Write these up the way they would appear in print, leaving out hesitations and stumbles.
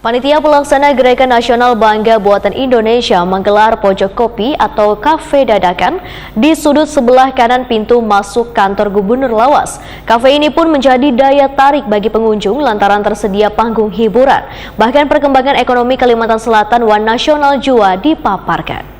Panitia Pelaksana Gerakan Nasional Bangga Buatan Indonesia menggelar pojok kopi atau kafe dadakan di sudut sebelah kanan pintu masuk kantor Gubernur Lawas. Kafe ini pun menjadi daya tarik bagi pengunjung lantaran tersedia panggung hiburan. Bahkan perkembangan ekonomi Kalimantan Selatan One Nasional Jua dipaparkan.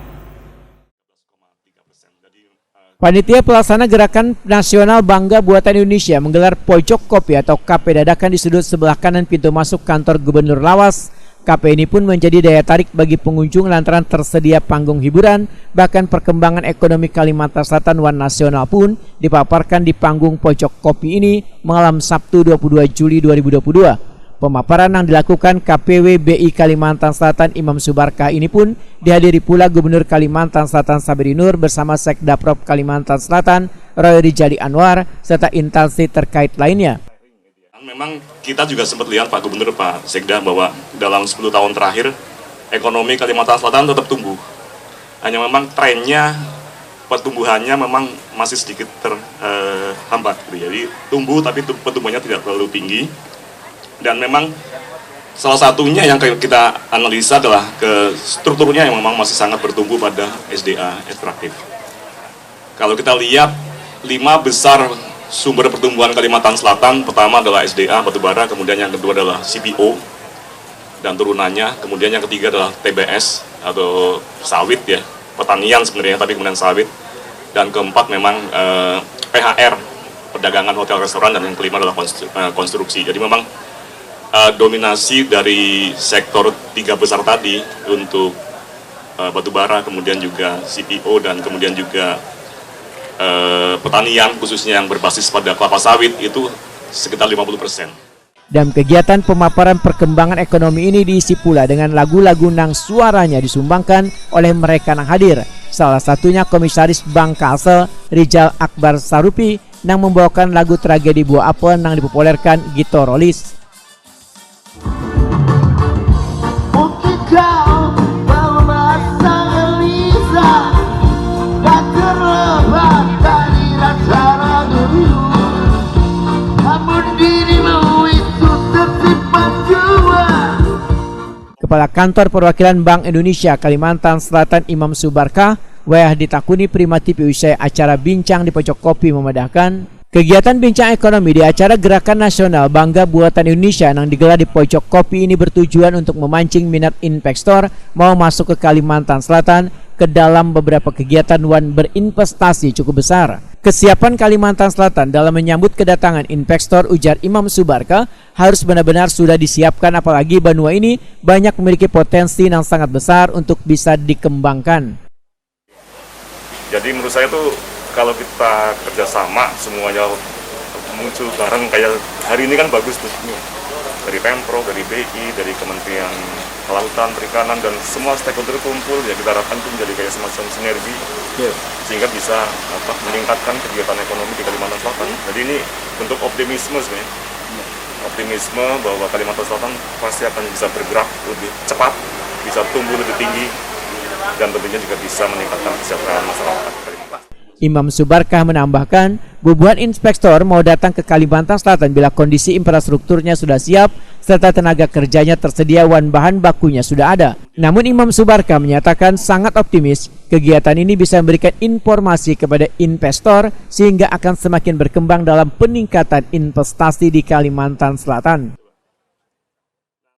Panitia Pelaksana Gerakan Nasional Bangga Buatan Indonesia menggelar pojok kopi atau kafe dadakan di sudut sebelah kanan pintu masuk kantor Gubernur Lawas. Kafe ini pun menjadi daya tarik bagi pengunjung lantaran tersedia panggung hiburan. Bahkan perkembangan ekonomi Kalimantan Selatan One Nasional pun dipaparkan di panggung pojok kopi ini malam Sabtu 22 Juli 2022. Pemaparan yang dilakukan KPW BI Kalimantan Selatan Imam Subarkah ini pun dihadiri pula Gubernur Kalimantan Selatan Sabri Nur bersama Sekdaprop Kalimantan Selatan Roy Rijali Anwar serta instansi terkait lainnya. Memang kita juga sempat lihat Pak Gubernur, Pak Sekda, bahwa dalam 10 tahun terakhir ekonomi Kalimantan Selatan tetap tumbuh. Hanya memang trennya pertumbuhannya memang masih sedikit terhambat. Jadi tumbuh tapi pertumbuhannya tidak terlalu tinggi. Dan memang salah satunya yang kita analisa adalah strukturnya yang memang masih sangat bertumbuh pada SDA ekstraktif. Kalau kita lihat 5 besar sumber pertumbuhan Kalimantan Selatan, pertama adalah SDA batubara, kemudian yang kedua adalah CPO dan turunannya, kemudian yang ketiga adalah TBS atau sawit ya, pertanian sebenarnya tapi kemudian sawit, dan keempat memang PHR, perdagangan hotel restoran, dan yang kelima adalah konstruksi. Jadi memang dominasi dari sektor 3 besar tadi untuk batubara, kemudian juga CPO, dan kemudian juga pertanian khususnya yang berbasis pada kelapa sawit itu sekitar 50%. Dalam kegiatan pemaparan perkembangan ekonomi ini diisi pula dengan lagu-lagu nang suaranya disumbangkan oleh mereka yang hadir. Salah satunya Komisaris Bank Kalsel Rijal Akbar Sarupi yang membawakan lagu Tragedi Buah Apel yang dipopulerkan Gito Rolis. Kepala Kantor Perwakilan Bank Indonesia Kalimantan Selatan Imam Subarkah wayah ditakuni primatipi usai acara bincang di pojok kopi memedahkan kegiatan bincang ekonomi di acara Gerakan Nasional Bangga Buatan Indonesia yang digelar di pojok kopi ini bertujuan untuk memancing minat investor mau masuk ke Kalimantan Selatan ke dalam beberapa kegiatan One berinvestasi cukup besar. Kesiapan Kalimantan Selatan dalam menyambut kedatangan investor, ujar Imam Subarkah, harus benar-benar sudah disiapkan, apalagi benua ini banyak memiliki potensi yang sangat besar untuk bisa dikembangkan. Jadi menurut saya tuh kalau kita kerjasama semuanya muncul bareng, kayak hari ini kan bagus tuh, dari Pemprov, dari BI, dari Kementerian Kelautan, Perikanan, dan semua stakeholder kumpul, ya kita harapkan itu menjadi kayak semacam sinergi, sehingga bisa meningkatkan kegiatan ekonomi di Kalimantan Selatan. Jadi ini bentuk optimisme sebenarnya, optimisme bahwa Kalimantan Selatan pasti akan bisa bergerak lebih cepat, bisa tumbuh lebih tinggi, dan tentunya juga bisa meningkatkan kesejahteraan masyarakat Kalimantan. Imam Subarkah menambahkan, bubuhan investor mau datang ke Kalimantan Selatan bila kondisi infrastrukturnya sudah siap serta tenaga kerjanya tersedia dan bahan bakunya sudah ada. Namun Imam Subarkah menyatakan sangat optimis kegiatan ini bisa memberikan informasi kepada investor sehingga akan semakin berkembang dalam peningkatan investasi di Kalimantan Selatan.